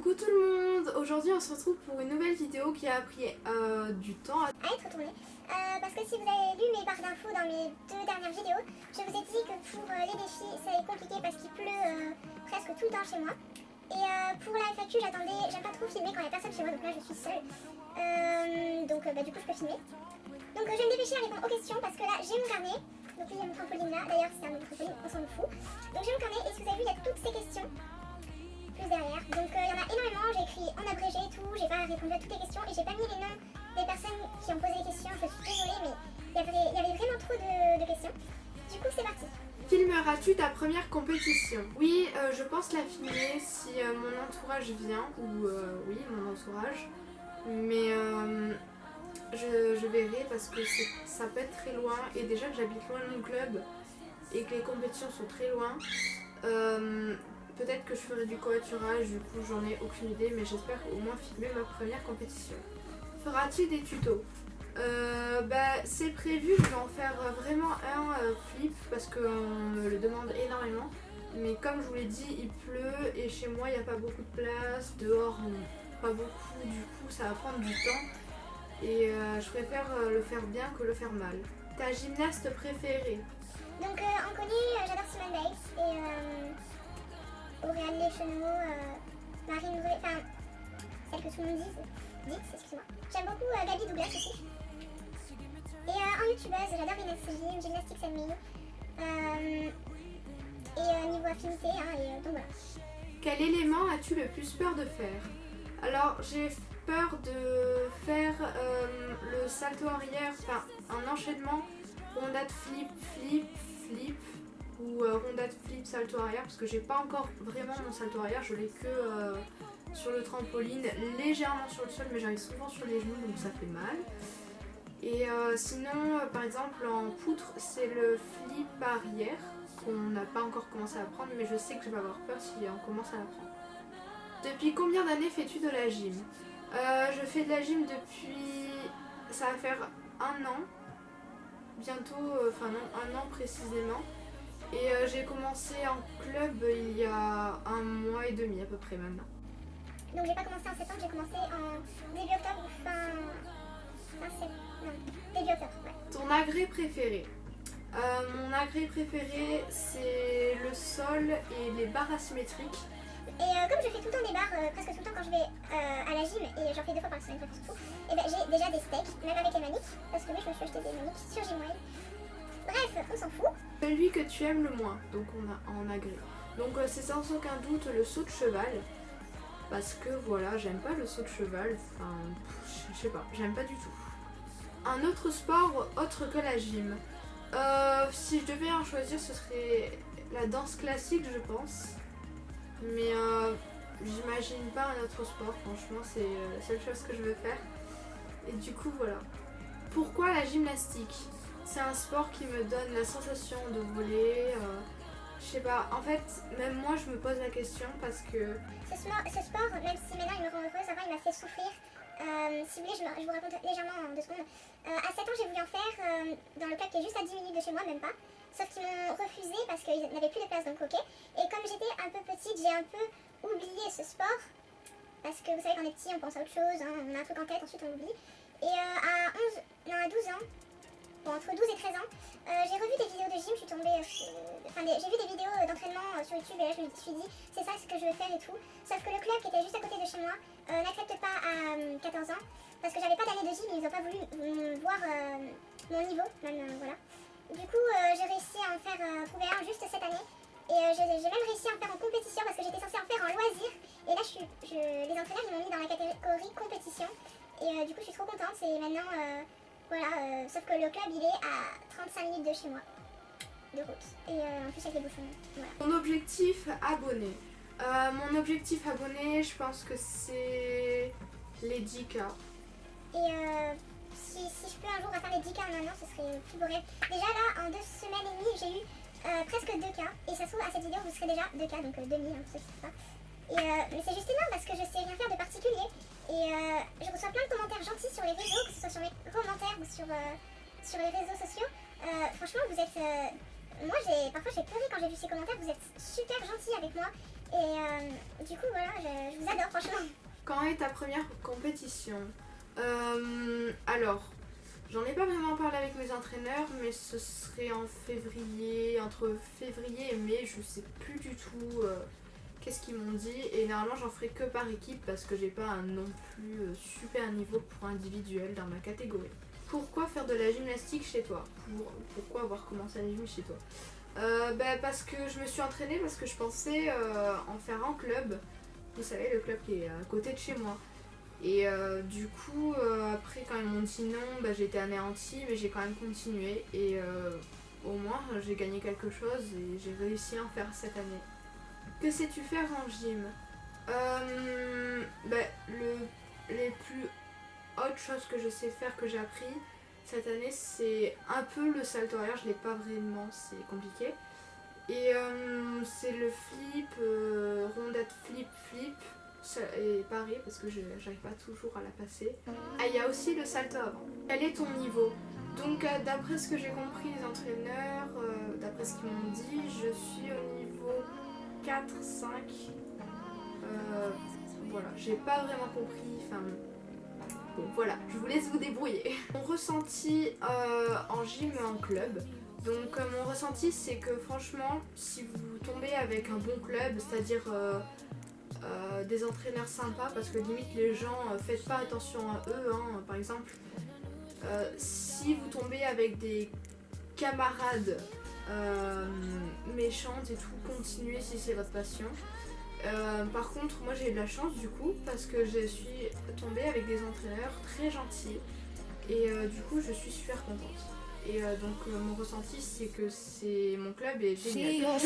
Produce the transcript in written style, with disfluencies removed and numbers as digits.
Coucou tout le monde. Aujourd'hui on se retrouve pour une nouvelle vidéo qui a pris du temps à être tournée. Parce que si vous avez lu mes barres d'infos dans mes 2 dernières vidéos, je vous ai dit que pour les défis ça est compliqué parce qu'il pleut presque tout le temps chez moi. Et pour la FAQ j'aime pas trop filmer quand il n'y a personne chez moi, donc là je suis seule. Du coup je peux filmer. Donc je vais me dépêcher à répondre aux questions parce que là j'ai mon carnet. Donc oui il y a mon trampoline là, d'ailleurs c'est un nouveau trampoline, on s'en fout. Donc j'ai mon carnet et si vous avez vu il y a toutes ces questions plus derrière. Donc il y en a énormément, j'ai écrit en abrégé et tout, j'ai pas répondu à toutes les questions et j'ai pas mis les noms des personnes qui ont posé les questions, je suis désolée mais il y avait vraiment trop de questions. Du coup c'est parti. Filmeras-tu ta première compétition? Oui, je pense la filmer si mon entourage vient, ou oui, mon entourage. Mais je verrai parce que ça peut être très loin et déjà que j'habite loin de mon club et que les compétitions sont très loin. Peut-être que je ferai du covoiturage, du coup j'en ai aucune idée, mais j'espère au moins filmer ma première compétition. Feras-tu des tutos? C'est prévu, je vais en faire vraiment un flip parce qu'on me le demande énormément. Mais comme je vous l'ai dit, il pleut et chez moi il n'y a pas beaucoup de place, dehors pas beaucoup, du coup ça va prendre du temps. Et je préfère le faire bien que le faire mal. Ta gymnaste préférée? Donc en connu, j'adore Simone Biles et Aurélie Lecheneau, Marine Brûlé, enfin celle que tout le monde dit, excuse-moi. J'aime beaucoup Gabi Douglas aussi. Et en youtubeuse, j'adore Inès Gym, Gymnastics and Me. Et niveau affinité, donc voilà. Quel élément as-tu le plus peur de faire? Alors j'ai peur de faire le salto arrière, enfin un enchaînement rondade flip, flip, flip ou rondade flip, salto arrière parce que j'ai pas encore vraiment mon salto arrière, je l'ai que sur le trampoline, légèrement sur le sol mais j'arrive souvent sur les genoux donc ça fait mal. Et sinon par exemple en poutre c'est le flip arrière qu'on n'a pas encore commencé à apprendre mais je sais que je vais avoir peur si on commence à l'apprendre. Depuis combien d'années fais-tu de la gym? Je fais de la gym depuis, ça va faire 1 an, bientôt, enfin non, 1 an précisément. Et j'ai commencé en club il y a 1 mois et demi à peu près maintenant. Donc j'ai pas commencé en septembre, j'ai commencé en début octobre ou début octobre, ouais. Ton agrès préféré? Mon agrès préféré c'est le sol et les barres asymétriques. Et comme je fais tout le temps des barres, presque tout le temps quand je vais à la gym, et j'en fais 2 fois par semaine, surtout, et j'ai déjà des steaks, même avec les maniques, parce que oui, je me suis acheté des maniques sur Gymway. Bref, on s'en fout. Celui que tu aimes le moins, donc on a en agrès. Donc c'est sans aucun doute le saut de cheval, parce que voilà, j'aime pas le saut de cheval, enfin, je sais pas, j'aime pas du tout. Un autre sport autre que la gym? Si je devais en choisir, ce serait la danse classique, je pense. Mais j'imagine pas un autre sport, franchement c'est la seule chose que je veux faire. Et du coup voilà. Pourquoi la gymnastique? C'est un sport qui me donne la sensation de voler, je sais pas, en fait même moi je me pose la question parce que... Ce sport, même si maintenant il me rend heureuse, avant il m'a fait souffrir. Si vous voulez, je vous raconte légèrement en 2 secondes. À 7 ans j'ai voulu en faire dans le club qui est juste à 10 minutes de chez moi, même pas. Sauf qu'ils m'ont refusé parce qu'ils n'avaient plus de place dans le hockey. Et comme j'étais un peu petite, j'ai un peu oublié ce sport. Parce que vous savez, quand on est petit, on pense à autre chose, on a un truc en tête, ensuite on oublie. Et à 12 ans, entre 12 et 13 ans, j'ai revu des vidéos de gym, je suis tombée... j'ai vu des vidéos d'entraînement sur YouTube et là je me suis dit, c'est ça ce que je veux faire et tout. Sauf que le club qui était juste à côté de chez moi n'accepte pas à 14 ans. Parce que j'avais pas d'année de gym, ils n'ont pas voulu voir mon niveau, même voilà. Du coup, j'ai réussi à en faire trouver un juste cette année. Et j'ai même réussi à en faire en compétition parce que j'étais censée en faire en loisir. Et là, les entraîneurs ils m'ont mis dans la catégorie compétition. Et du coup, je suis trop contente. Et maintenant, sauf que le club il est à 35 minutes de chez moi, de route. Et en plus, avec les bouchons. Voilà. Mon objectif abonné. Mon objectif abonné, je pense que c'est les 10K. Et si je peux un jour atteindre les 10K en 1 an, ce serait le plus beau rêve. Déjà là, en 2 semaines et demie, j'ai eu presque 2K. Et ça se trouve, à cette vidéo, vous serez déjà 2K, donc 2000, pour ceux qui ne savent pas. Mais c'est juste énorme parce que je sais rien faire de particulier. Et je reçois plein de commentaires gentils sur les réseaux, que ce soit sur mes commentaires ou sur les réseaux sociaux. Franchement, vous êtes... parfois j'ai pleuré quand j'ai vu ces commentaires, vous êtes super gentils avec moi. Et du coup, voilà, je vous adore, franchement. Quand est ta première compétition? Alors, j'en ai pas vraiment parlé avec mes entraîneurs, mais ce serait en février, entre février et mai, je sais plus du tout qu'est-ce qu'ils m'ont dit. Et normalement, j'en ferai que par équipe parce que j'ai pas un non plus super niveau pour individuel dans ma catégorie. Pourquoi faire de la gymnastique chez toi? Pourquoi avoir commencé la gym chez toi? Parce que je me suis entraînée, parce que je pensais en faire en club. Vous savez, le club qui est à côté de chez moi. Et du coup, après quand ils m'ont dit non, j'ai été anéantie, mais j'ai quand même continué. Et au moins, j'ai gagné quelque chose et j'ai réussi à en faire cette année. Que sais-tu faire en gym? Les plus hautes choses que je sais faire, que j'ai appris cette année, c'est un peu le salto arrière. Je l'ai pas vraiment, c'est compliqué. Et c'est le flip, rondette flip. Et pareil parce que j'arrive pas toujours à la passer. Ah, il y a aussi le salto avant. Quel est ton niveau? Donc d'après ce que j'ai compris les entraîneurs, d'après ce qu'ils m'ont dit, je suis au niveau 4-5. Voilà, j'ai pas vraiment compris. Enfin, bon voilà, je vous laisse vous débrouiller. Mon ressenti en gym et en club. Donc mon ressenti c'est que franchement, si vous tombez avec un bon club, c'est-à-dire des entraîneurs sympas, parce que limite les gens faites pas attention à eux, hein, par exemple si vous tombez avec des camarades méchantes et tout, continuez si c'est votre passion. Par contre moi j'ai eu de la chance du coup parce que je suis tombée avec des entraîneurs très gentils et du coup je suis super contente. Et donc mon ressenti c'est que mon club est génial.